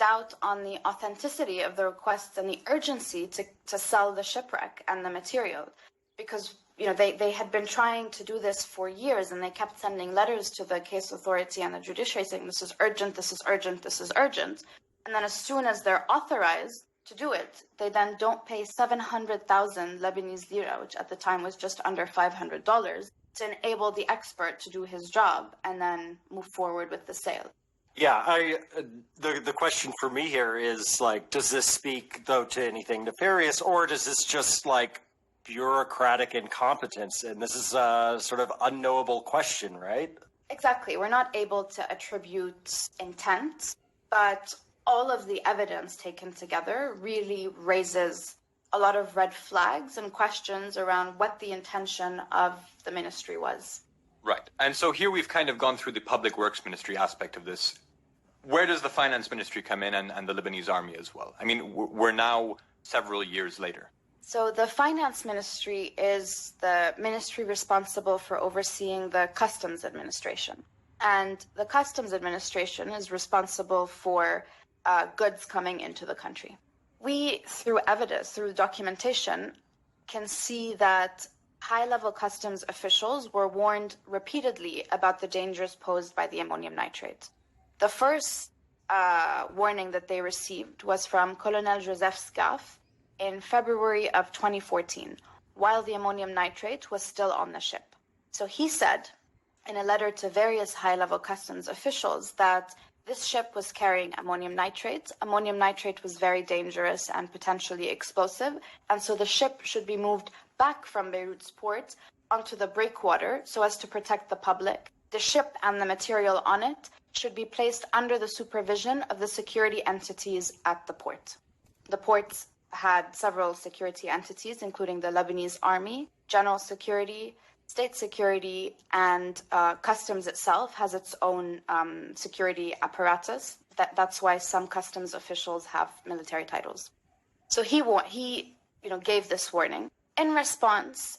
doubt on the authenticity of the requests and the urgency to sell the shipwreck and the material, because they had been trying to do this for years, and they kept sending letters to the case authority and the judiciary saying, this is urgent, this is urgent, this is urgent. And then as soon as they're authorized to do it, they then don't pay 700,000 Lebanese lira, which at the time was just under $500, to enable the expert to do his job and then move forward with the sale. Yeah, the question for me here is, like, does this speak, though, to anything nefarious, or does this just, like, bureaucratic incompetence? And this is a sort of unknowable question, right? Exactly. We're not able to attribute intent, but all of the evidence taken together really raises a lot of red flags and questions around what the intention of the ministry was. Right. And so here we've kind of gone through the public works ministry aspect of this. Where does the finance ministry come in, and the Lebanese army as well? I mean, we're now several years later. So the finance ministry is the ministry responsible for overseeing the customs administration. And the customs administration is responsible for goods coming into the country. We, through evidence, through documentation, can see that high-level customs officials were warned repeatedly about the dangers posed by the ammonium nitrate. The first warning that they received was from Colonel Joseph Scaff in February of 2014, while the ammonium nitrate was still on the ship. So he said in a letter to various high-level customs officials that this ship was carrying ammonium nitrate. Ammonium nitrate was very dangerous and potentially explosive, and so the ship should be moved back from Beirut's port onto the breakwater so as to protect the public. The ship and the material on it should be placed under the supervision of the security entities at the port. The ports had several security entities, including the Lebanese Army, General Security, State Security, and Customs itself has its own security apparatus. That's why some customs officials have military titles. So he gave this warning. In response,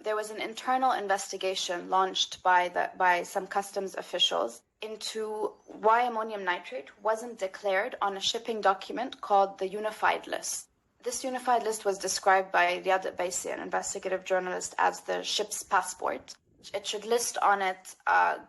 there was an internal investigation launched by some customs officials into why ammonium nitrate wasn't declared on a shipping document called the Unified List. This unified list was described by Riyad Baisi, an investigative journalist, as the ship's passport. It should list on it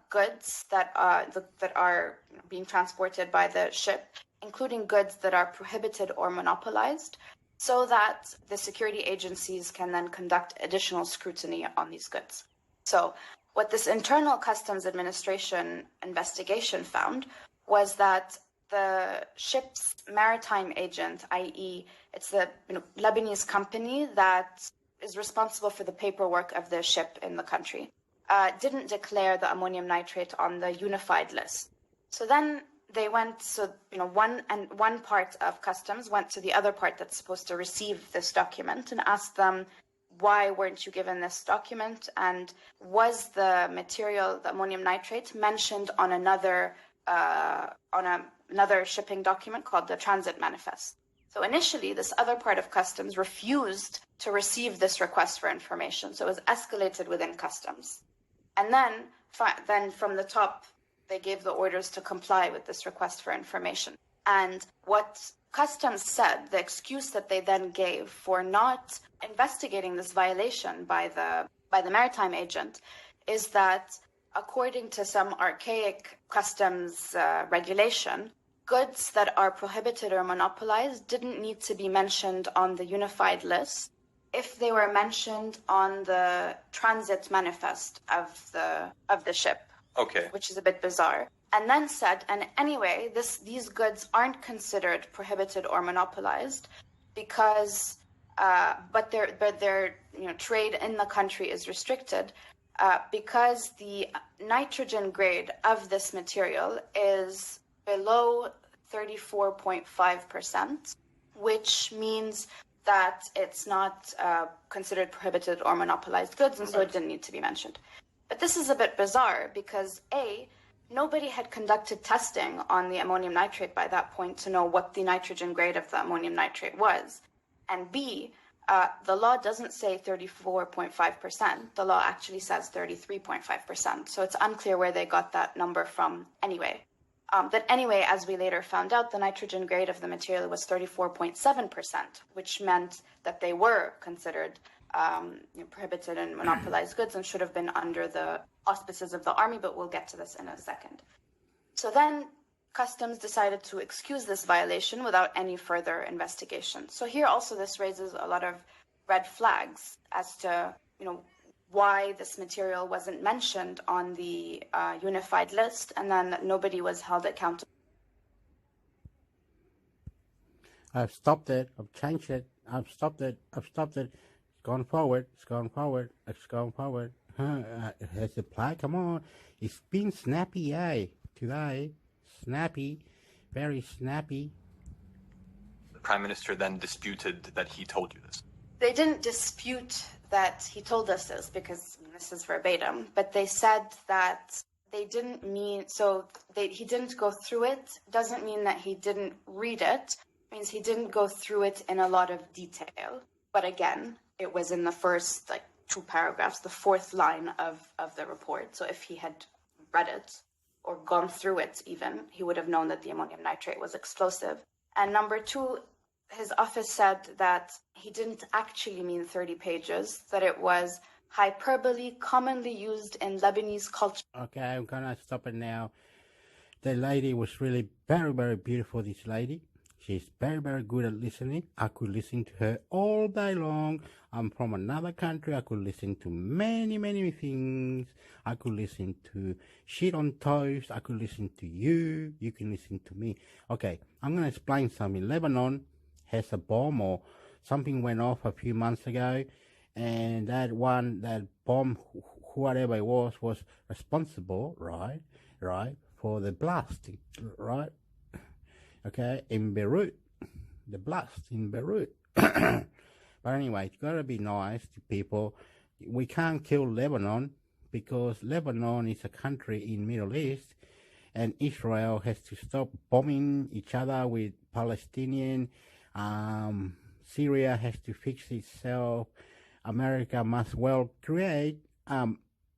goods that are being transported by the ship, including goods that are prohibited or monopolized, so that the security agencies can then conduct additional scrutiny on these goods. So what this internal customs administration investigation found was that the ship's maritime agent, i.e., it's the Lebanese company that is responsible for the paperwork of the ship in the country, didn't declare the ammonium nitrate on the unified list. So then they went, one part of customs went to the other part that's supposed to receive this document and asked them, why weren't you given this document? And was the material, the ammonium nitrate, mentioned on another shipping document called the transit manifest? So initially, this other part of customs refused to receive this request for information. So it was escalated within customs. And then from the top, they gave the orders to comply with this request for information. And what customs said, the excuse that they then gave for not investigating this violation by the maritime agent, is that according to some archaic customs regulation, goods that are prohibited or monopolized didn't need to be mentioned on the unified list if they were mentioned on the transit manifest of the ship. Okay. Which is a bit bizarre. And then said, and anyway, these goods aren't considered prohibited or monopolized because, but their trade in the country is restricted because the nitrogen grade of this material is below 34.5%, which means that it's not considered prohibited or monopolized goods, and so it didn't need to be mentioned. But this is a bit bizarre because A, nobody had conducted testing on the ammonium nitrate by that point to know what the nitrogen grade of the ammonium nitrate was. And B, the law doesn't say 34.5%. The law actually says 33.5%. So it's unclear where they got that number from anyway. That anyway, as we later found out, the nitrogen grade of the material was 34.7%, which meant that they were considered prohibited and monopolized goods and should have been under the auspices of the army, but we'll get to this in a second. So then Customs decided to excuse this violation without any further investigation. So here also this raises a lot of red flags as to, why this material wasn't mentioned on the unified list, and then nobody was held accountable. I've stopped it. I've changed it. I've stopped it. It's gone forward. Has the play? Come on. It's been snappy, today. Snappy. Very snappy. The Prime Minister then disputed that he told you this. They didn't dispute that he told us this, because this is verbatim, but they said that they didn't mean, he didn't go through it, doesn't mean that he didn't read it, means he didn't go through it in a lot of detail. But again, it was in the first 2 paragraphs, the 4th line of the report. So if he had read it or gone through it even, he would have known that the ammonium nitrate was explosive. And number 2, his office said that he didn't actually mean 30 pages, that it was hyperbole commonly used in Lebanese culture. Okay, I'm gonna stop it now. The lady was really very, very beautiful, this lady. She's very, very good at listening. I could listen to her all day long. I'm from another country. I could listen to many, many things. I could listen to shit on toast. I could listen to you. You can listen to me. Okay, I'm gonna explain something. Lebanon has a bomb, or something went off a few months ago, and that bomb, whatever it was responsible, right, for the blasting, right? Okay, in Beirut, the blast in Beirut. But anyway, it's got to be nice to people. We can't kill Lebanon because Lebanon is a country in Middle East, and Israel has to stop bombing each other with Palestinian. Syria has to fix itself. America must well create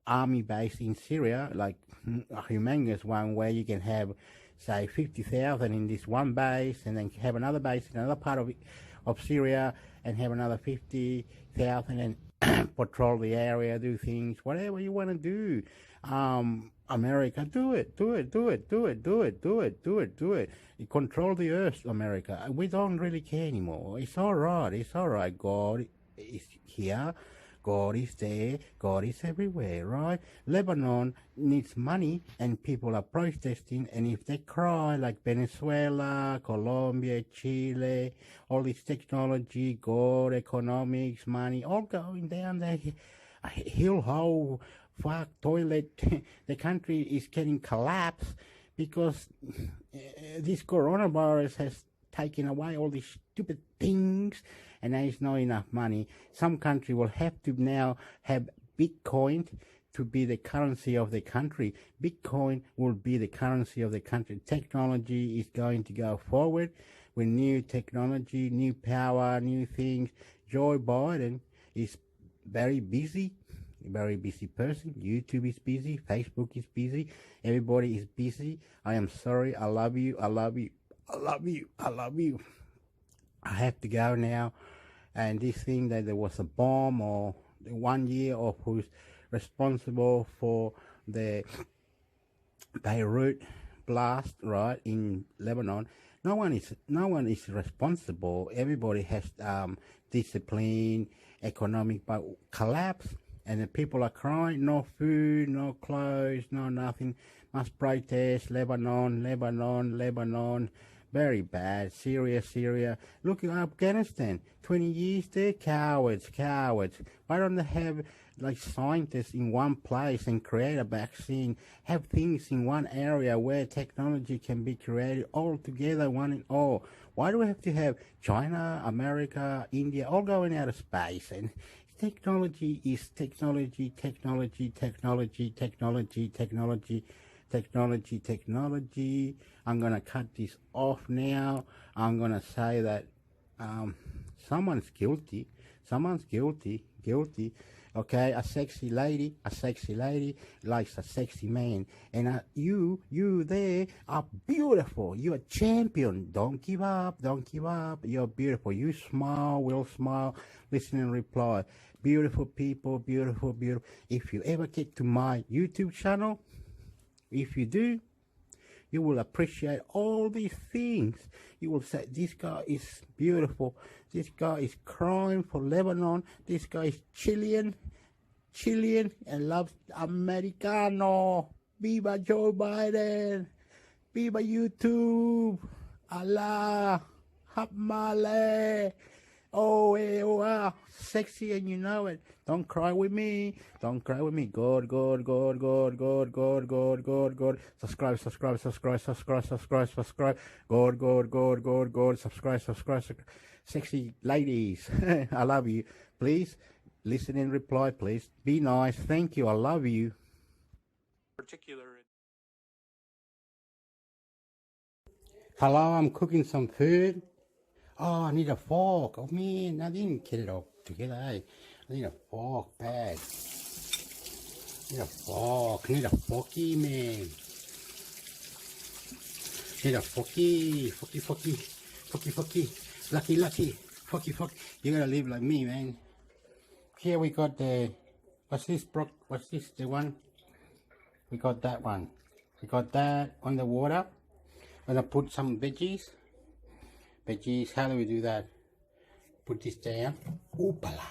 army base in Syria, like a humongous one where you can have, say, 50,000 in this one base, and then have another base in another part of Syria, and have another 50,000 and patrol the area, do things, whatever you want to do. America, do it. You control the earth, America. We don't really care anymore. It's all right. God is here. God is there. God is everywhere, right? Lebanon needs money, and people are protesting, and if they cry like Venezuela, Colombia, Chile, all this technology, God, economics, money, all going down the hill hole, fuck, toilet, the country is getting collapsed because this coronavirus has taken away all these stupid things, and there is not enough money. Some country will have to now have Bitcoin to be the currency of the country. Bitcoin will be the currency of the country. Technology is going to go forward with new technology, new power, new things. Joe Biden is very busy person. YouTube is busy. Facebook is busy. Everybody is busy. I am sorry. I love you. I have to go now. And this thing that there was a bomb, or 1 year of who's responsible for the Beirut blast, right, in Lebanon. No one is responsible. Everybody has discipline, economic collapse. And the people are crying, no food, no clothes, no nothing. Must protest, Lebanon. Very bad. Syria. Look at Afghanistan. 20 years there, cowards. Why don't they have scientists in one place and create a vaccine? Have things in one area where technology can be created all together, one and all. Why do we have to have China, America, India all going out of space? And technology is technology. I'm going to cut this off now. I'm going to say that someone's guilty. Okay, a sexy lady likes a sexy man, and you there are beautiful. You're a champion. Don't give up. Don't give up. You're beautiful. You smile. We'll smile. Listen and reply. Beautiful people. Beautiful, beautiful. If you ever get to my YouTube channel, if you do, you will appreciate all these things. You will say, this guy is beautiful. This guy is crying for Lebanon. This guy is Chilean and loves Americano. Viva Joe Biden. Viva YouTube. Allah. Hamale. Oh, oh, ah, sexy and you know it. Don't cry with me. Don't cry with me. God. Subscribe. God. Subscribe. Sexy ladies, I love you. Please listen and reply. Please be nice. Thank you. I love you. Hello, I'm cooking some food. Oh, I need a fork. Oh, man, I didn't get it all together. I need a fork bag. Need a fork. Need a forky, man. Need a forky. Forky. Lucky. Forky. You gotta live like me, man. Here we got the... What's this, Brooke? What's this, the one? We got that one. We got that on the water. I'm gonna put some veggies. How do we do that? Put this down. Oopala.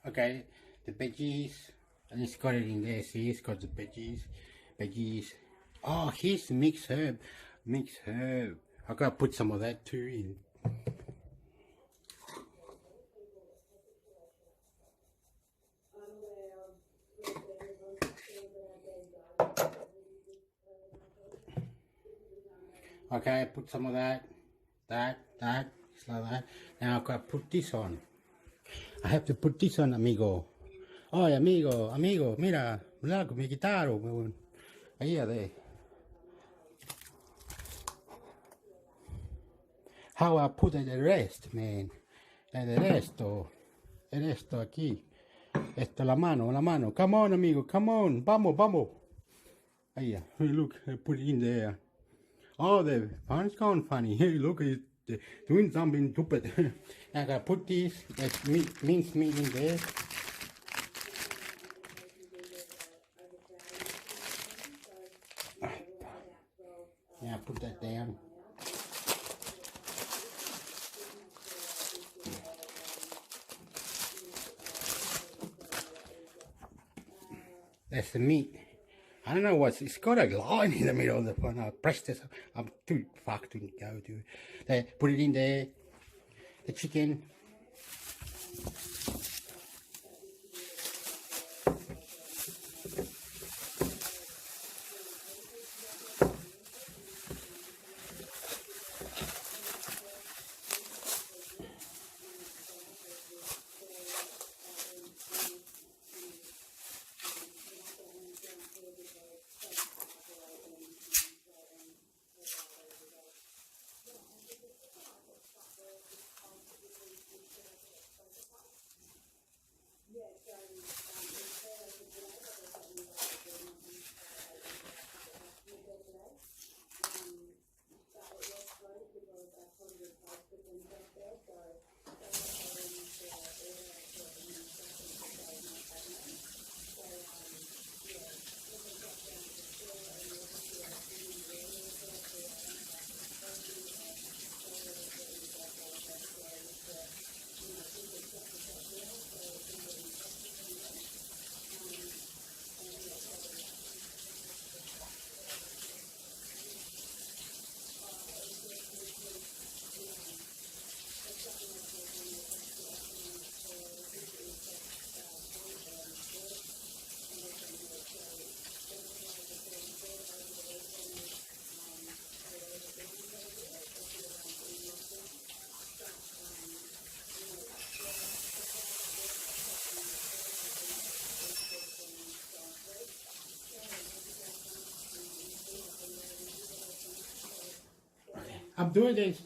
Okay, the veggies, and it's got it in there. See, it's got the veggies. Oh, here's mixed herb. I gotta put some of that too in. Okay, I put some of that, just like that. Now I've got to put this on. I have to put this on, amigo. Oh, amigo, mira que me quitaron. Ahí, there. How I put the rest, man. El resto aquí. La mano. Come on, amigo, come on. Vamos. Ahí, look, I put it in there. Oh, the fun's gone funny. Hey, look, it's doing something stupid. I gotta put this minced meat in there. Yeah, put that down. That's the meat. I don't know it's got a line in the middle of the phone. I press this. I'm too fucked to go to. There, put it in there. The chicken. I'm doing this.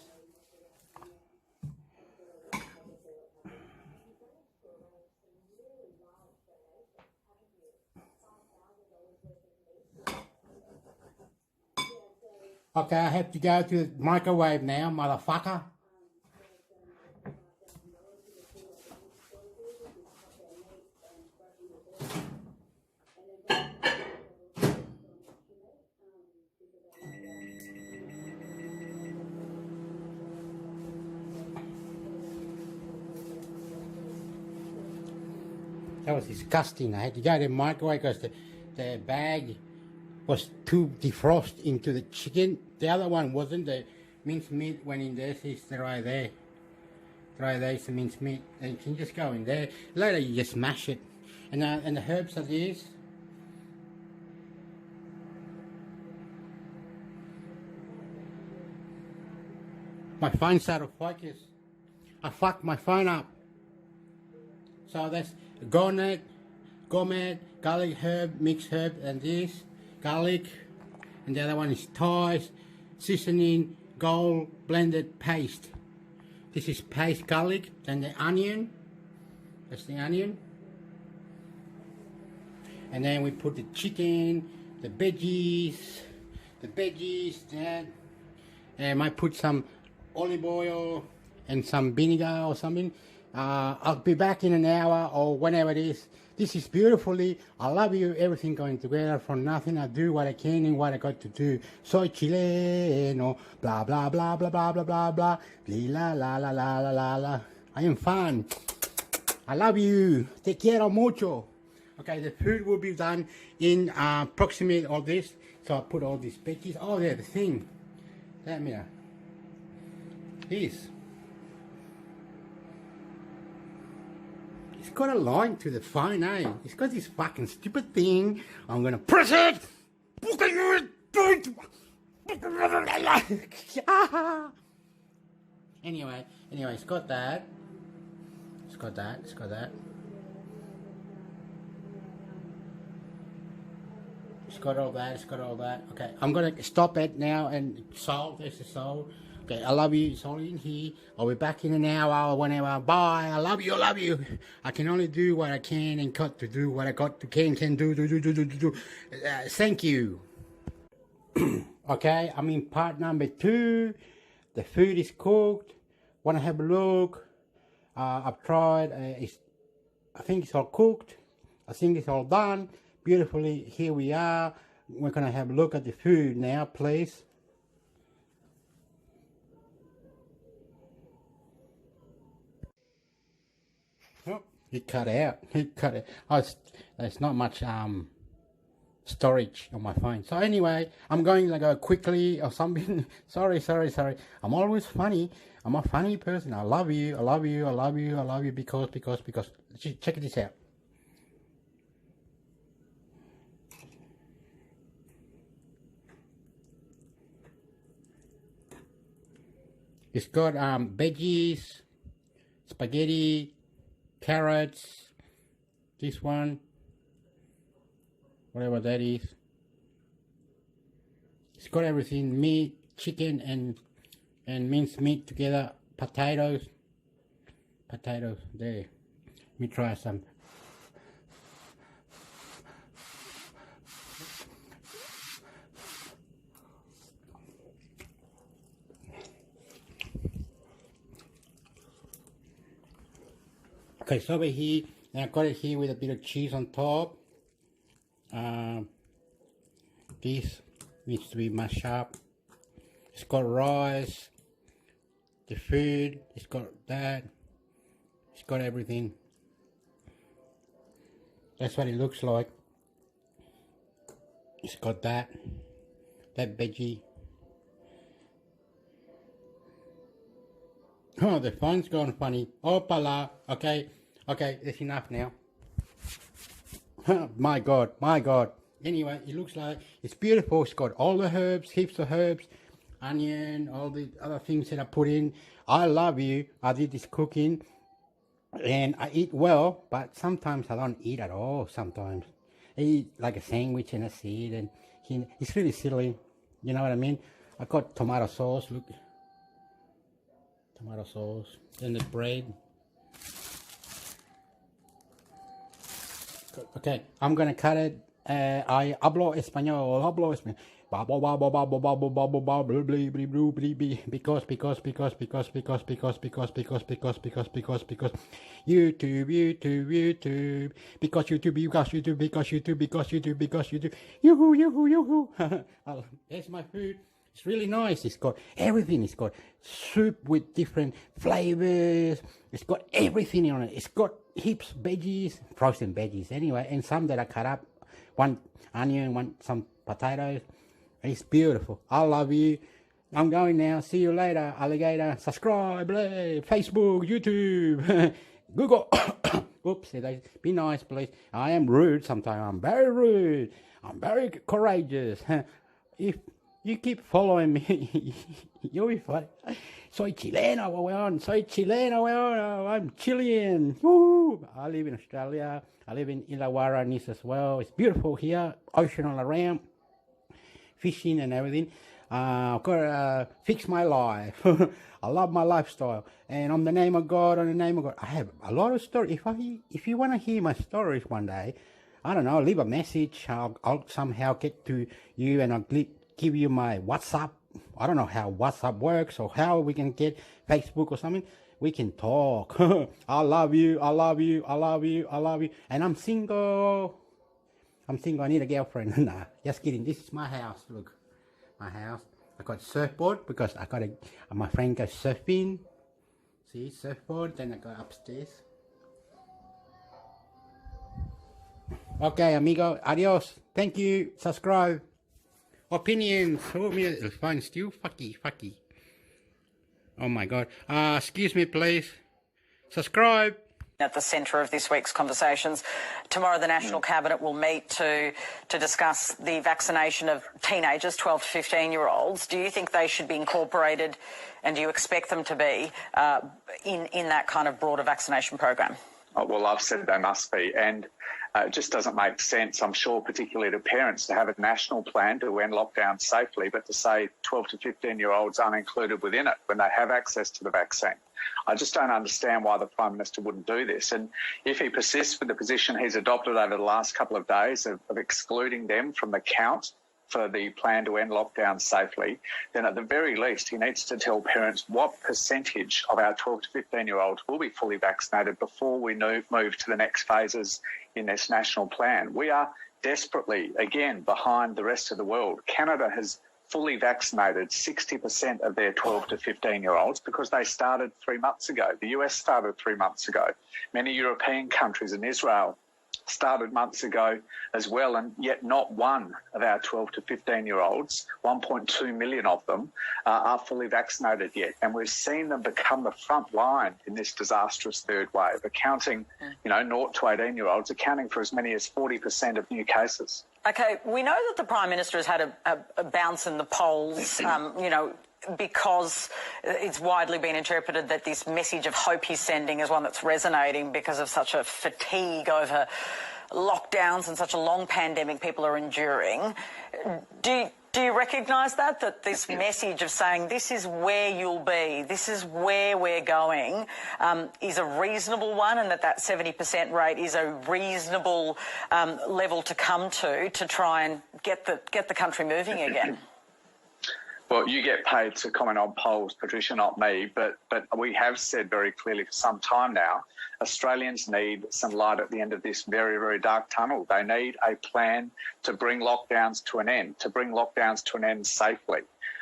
Okay, I have to go to the microwave now, motherfucker. That was disgusting. I had to go to the microwave because the bag was too defrost into the chicken. The other one wasn't. The minced meat went in there. See, it's right there. Right there is the minced meat. And you can just go in there. Later you just mash it. And the herbs are these. My phone's out of focus. I fucked my phone up. So that's gourmet, garlic herb, mixed herb, and this garlic, and the other one is Thai seasoning, gold blended paste. This is paste garlic, and the onion. That's the onion. And then we put the chicken, the veggies, that, and I might put some olive oil and some vinegar or something. I'll be back in an hour or whenever it is. This is beautifully. I love you. Everything going together from nothing. I do what I can and what I got to do. Soy chileno. Blah blah blah blah blah blah blah blah. La la la la la la la. I am fun. I love you. Te quiero mucho. Okay, the food will be done in approximate all this. So I put all these veggies. Oh yeah, the thing. Let me know. This. It's got a line to the phone, eh? It's got this fucking stupid thing. I'm gonna press it! Anyway, it's got that. It's got that. It's got all that. It's got all that. Okay, I'm gonna stop it now and solve. There's the solve. Okay, I love you. It's all in here. I'll be back in an hour or whenever. Bye. I love you. I love you. I can only do what I can and got to do what I got to can do. Thank you. Okay, I'm in part number 2. The food is cooked. Want to have a look? I've tried. I think it's all cooked. I think it's all done. Beautifully. Here we are. We're going to have a look at the food now, please. Oh, it cut out. Oh, there's not much storage on my phone. So anyway, I'm going to go quickly or something. Sorry. I'm always funny. I'm a funny person. I love you because. Check this out. It's got veggies, spaghetti, carrots, this one, whatever that is. It's got everything, meat, chicken and minced meat together, potatoes, there. Let me try some. Okay, so over here, and I got it here with a bit of cheese on top. This needs to be mashed up. It's got rice, the food, it's got that, it's got everything. That's what it looks like. It's got that veggie. Oh, the phone's gone funny. Opala. Okay, that's enough now. My God. Anyway, it looks like it's beautiful. It's got all the herbs, heaps of herbs, onion, all the other things that I put in. I love you. I did this cooking and I eat well, but sometimes I don't eat at all. Sometimes I eat like a sandwich and that's it. And it's really silly. You know what I mean? I got tomato sauce. Look, tomato sauce, and the bread. Okay, I'm gonna cut it. I hablo español. Because YouTube, because YouTube, yoo-hoo. There's my food. It's really nice. It's got everything. It's got soup with different flavors. It's got everything on it. It's got heaps veggies, frozen veggies anyway, and some that are cut up. One onion, some potatoes. It's beautiful. I love you. I'm going now. See you later, alligator. Subscribe, Facebook, YouTube, Google. Oops, be nice, please. I am rude sometimes. I'm very rude. I'm very courageous. If you keep following me, you'll be funny. Soy chileno, weón. I'm Chilean. Woo! I live in Australia. I live in Illawarra, Nice as well. It's beautiful here. Ocean all around. Fishing and everything. I've got to fix my life. I love my lifestyle. And on the name of God, I have a lot of stories. If you want to hear my stories one day, I don't know, leave a message. I'll somehow get to you and I'll give you my WhatsApp. I don't know how WhatsApp works or how we can get Facebook or something. We can talk. I love you. And I'm single. I need a girlfriend. Nah, just kidding. This is my house. Look, my house. I got surfboard because my friend goes surfing. See, surfboard. Then I go upstairs. Okay, amigo. Adios. Thank you. Subscribe. Opinions. Oh, the phone's still fucky. Oh my God. Excuse me, please. Subscribe. At the centre of this week's conversations. Tomorrow the National Cabinet will meet to discuss the vaccination of teenagers, 12 to 15-year-olds. Do you think they should be incorporated, and do you expect them to be, in that kind of broader vaccination program? Oh, well, I've said they must be, and it just doesn't make sense, I'm sure, particularly to parents, to have a national plan to end lockdown safely, but to say 12 to 15-year-olds aren't included within it when they have access to the vaccine. I just don't understand why the Prime Minister wouldn't do this. And if he persists with the position he's adopted over the last couple of days of excluding them from the count for the plan to end lockdown safely, then at the very least he needs to tell parents what percentage of our 12 to 15-year-olds will be fully vaccinated before we move to the next phases in this national plan. We are desperately, again, behind the rest of the world. Canada has fully vaccinated 60% of their 12 to 15-year-olds because they started 3 months ago. The US started 3 months ago. Many European countries and Israel started months ago as well, and yet not one of our 12 to 15-year-olds, 1.2 million of them, are fully vaccinated yet. And we've seen them become the front line in this disastrous third wave, accounting, 0 to 18-year-olds, accounting for as many as 40% of new cases. Okay, we know that the Prime Minister has had a bounce in the polls, because it's widely been interpreted that this message of hope he's sending is one that's resonating because of such a fatigue over lockdowns and such a long pandemic people are enduring. Do you recognise that this message of saying this is where you'll be, this is where we're going, is a reasonable one, and that 70% rate is a reasonable level to come to try and get the country moving again? Well, you get paid to comment on polls, Patricia, not me, but we have said very clearly for some time now, Australians need some light at the end of this very, very dark tunnel. They need a plan to bring lockdowns to an end, safely.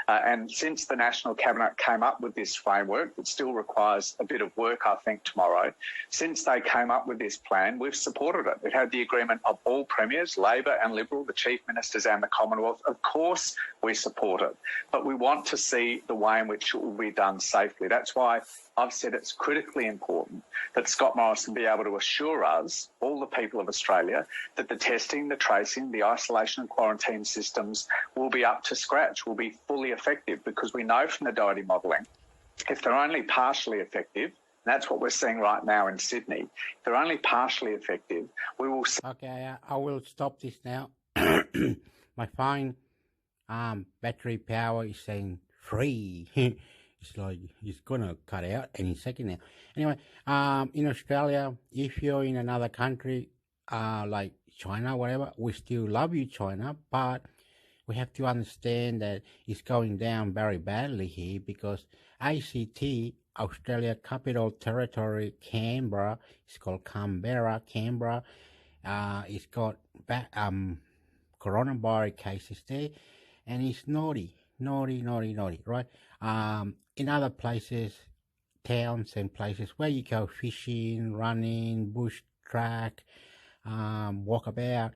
And since the National Cabinet came up with this framework, it still requires a bit of work, I think, tomorrow. Since they came up with this plan, we've supported it. It had the agreement of all premiers, Labor and Liberal, the chief ministers and the Commonwealth. Of course we support it, but we want to see the way in which it will be done safely. That's why I've said it's critically important that Scott Morrison be able to assure us, all the people of Australia, that the testing, the tracing, the isolation and quarantine systems will be up to scratch, will be fully effective, because we know from the Doherty modelling, if they're only partially effective, and that's what we're seeing right now in Sydney, if they're only partially effective, we will see... Okay, I will stop this now. My phone battery power is saying free. It's like it's gonna cut out any second now. Anyway, in Australia, if you're in another country, like China, whatever, we still love you, China, but we have to understand that it's going down very badly here because ACT, Australia Capital Territory, Canberra, it's called Canberra, it's got coronavirus cases there, and it's naughty, right? In other places, towns and places where you go fishing, running, bush track, walk about.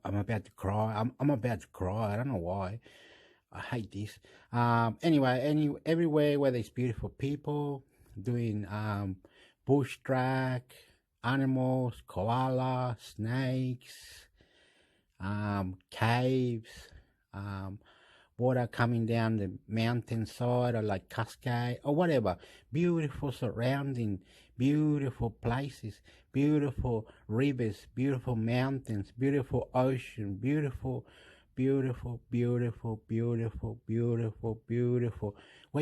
I'm about to cry. I'm about to cry. I don't know why. I hate this. Anyway, everywhere where there's beautiful people doing bush track, animals, koala, snakes, caves, water coming down the mountainside or like cascade or whatever. Beautiful surrounding, beautiful places, beautiful rivers, beautiful mountains, beautiful ocean, beautiful, where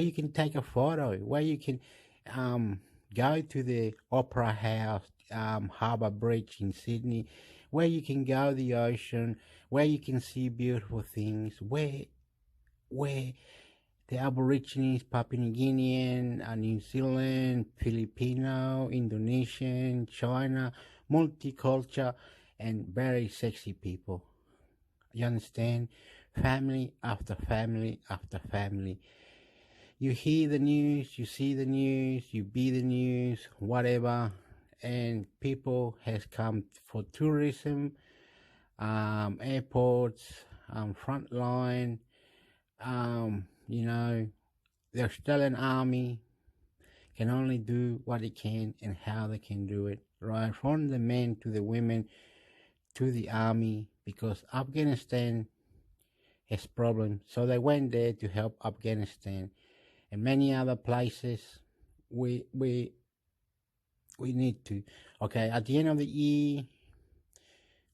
you can take a photo, where you can go to the Opera House, Harbour Bridge in Sydney, where you can go to the ocean, where you can see beautiful things, where the Aborigines, Papua New Guinean, New Zealand, Filipino, Indonesian, China, multicultural, and very sexy people. You understand? Family after family after family. You hear the news, you see the news, you be the news, whatever, and people has come for tourism, airports, frontline, the Australian Army can only do what they can and how they can do it, right? From the men to the women to the army, because Afghanistan has problems. So they went there to help Afghanistan and many other places. We need to. Okay, at the end of the year,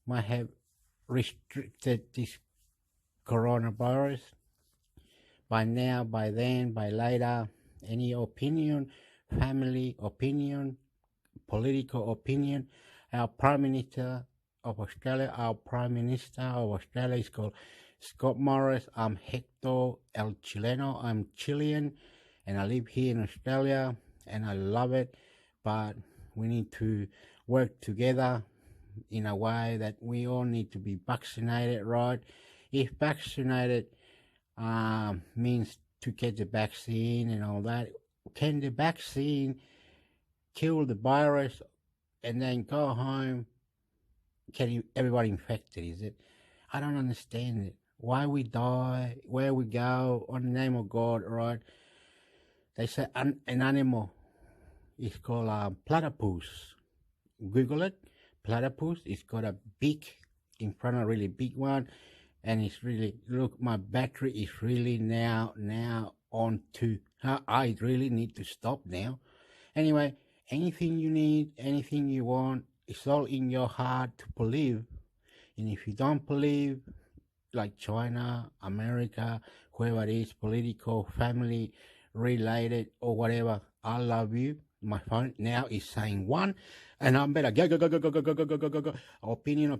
might have restricted this coronavirus. By now, by then, by later, any opinion, family opinion, political opinion. Our Prime Minister of Australia is called Scott Morris. I'm Hector El Chileno. I'm Chilean, and I live here in Australia, and I love it. But we need to work together in a way that we all need to be vaccinated, right? If vaccinated means to get the vaccine and all that, can the vaccine kill the virus and then go home? Can everybody infected, is it? I don't understand it. Why we die, where we go, on the name of God, right? They say an animal is called platypus. Google it. Platypus. It's got a beak in front, a really big one. And it's really, look, my battery is really now on to, I really need to stop now. Anyway, anything you need, anything you want, it's all in your heart to believe. And if you don't believe, like China, America, whoever it is, political, family, related, or whatever, I love you. My phone now is saying one, and I'm better go. Opinion. I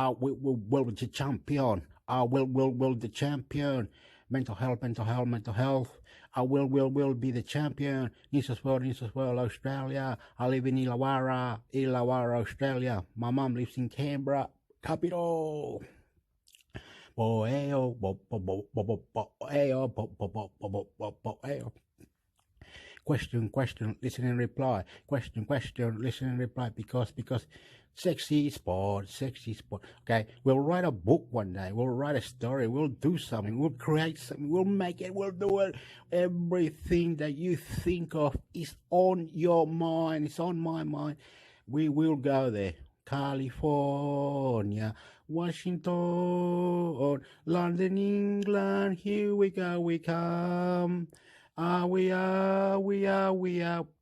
will the champion. I will the champion. Mental health. I will be the champion. New South Wales, Australia. I live in Illawarra, Australia. My mum lives in Canberra, capital. Question, listen and reply. Question, listen and reply. Because sexy sport. Okay, we'll write a book one day. We'll write a story. We'll do something. We'll create something. We'll make it. We'll do it. Everything that you think of is on your mind. It's on my mind. We will go there. California, Washington, London, England. Here we go. We come. We are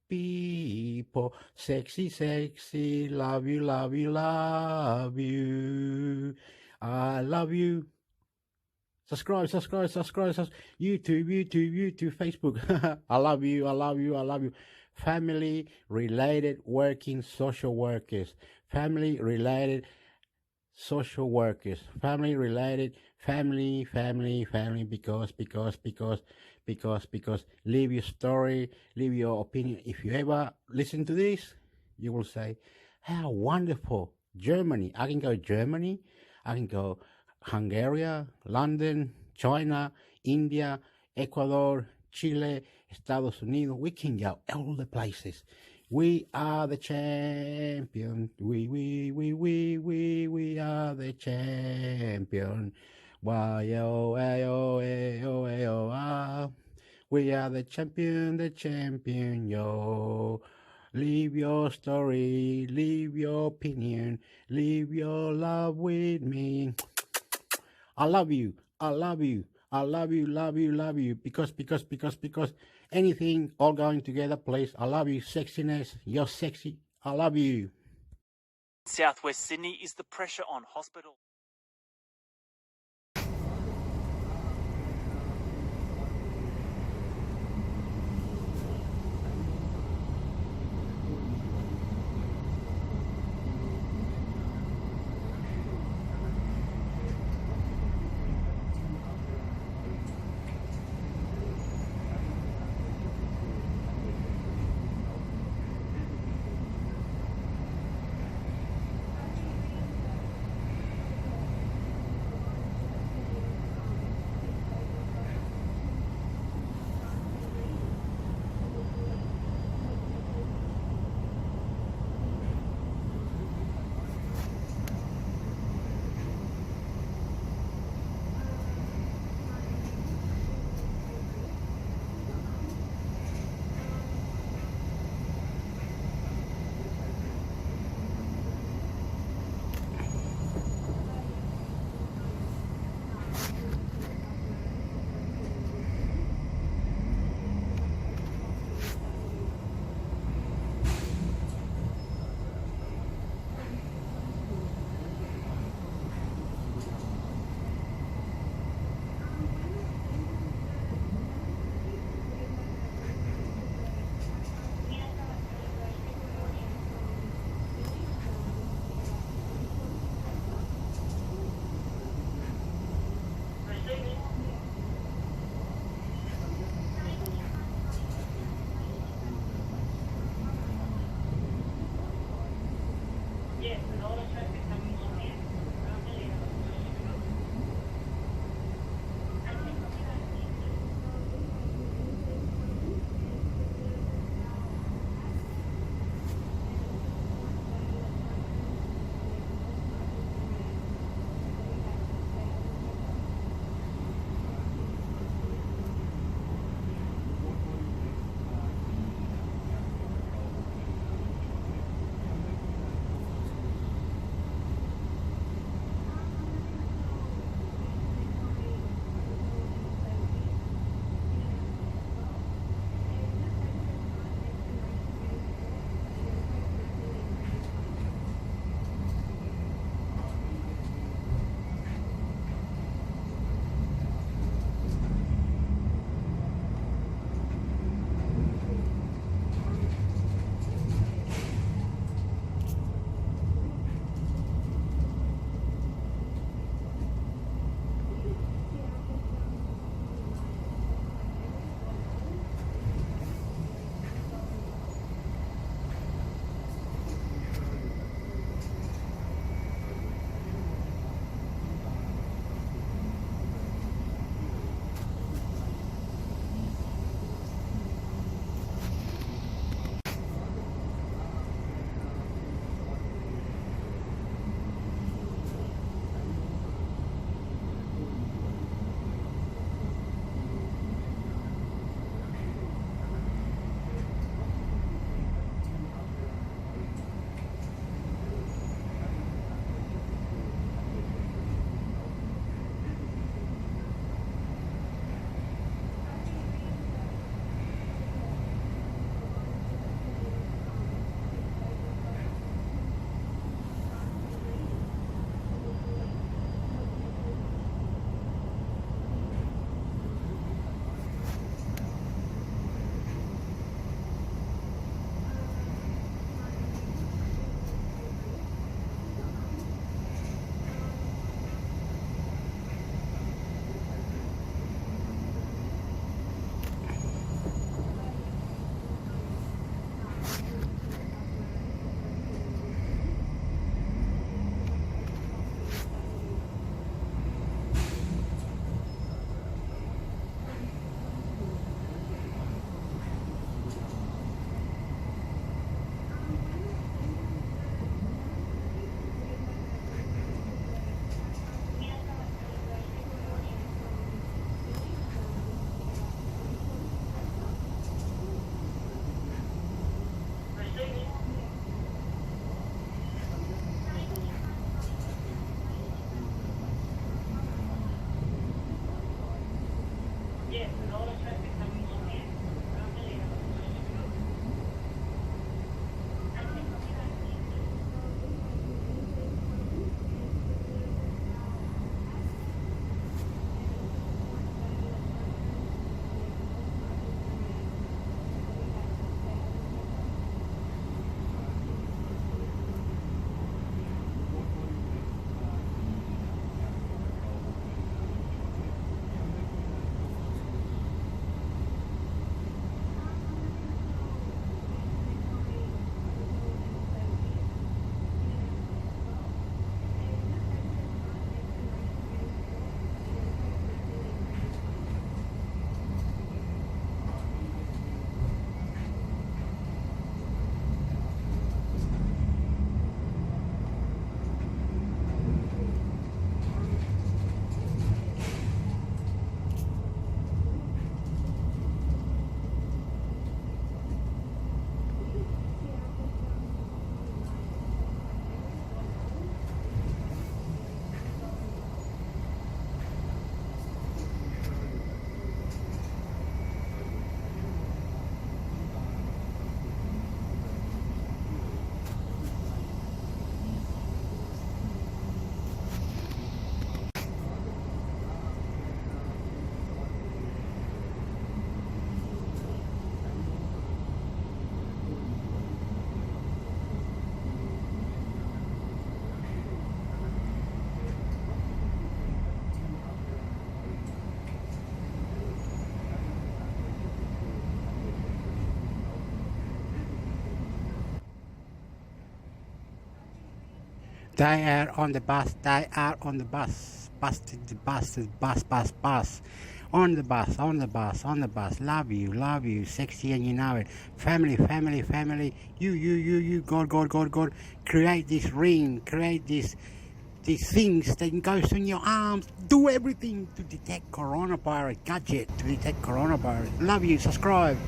people. Sexy. Love you. I love you. Subscribe. YouTube, Facebook. I love you. Family related working social workers. Family related social workers. Family related family because leave your story, leave your opinion. If you ever listen to this, you will say, how wonderful. Germany. I can go Germany. I can go Hungary, London, China, India, Ecuador, Chile, Estados Unidos. We can go all the places. We are the champion. We are the champion. Y-O-A-O-A-O-A-O-A. We are the champion, yo. Leave your story, leave your opinion, leave your love with me. I love you. Because anything all going together, please. I love you, sexiness. You're sexy. I love you. Southwest Sydney is the pressure on hospitals. They are on the bus. They are on the bus. Busted the buses. Bus. On the bus. On the bus. On the bus. Love you. Sexy and you know it. Family. You. God. Create this ring. Create these things that goes in your arms. Do everything to detect coronavirus. Gadget to detect coronavirus. Love you. Subscribe.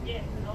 Yes, and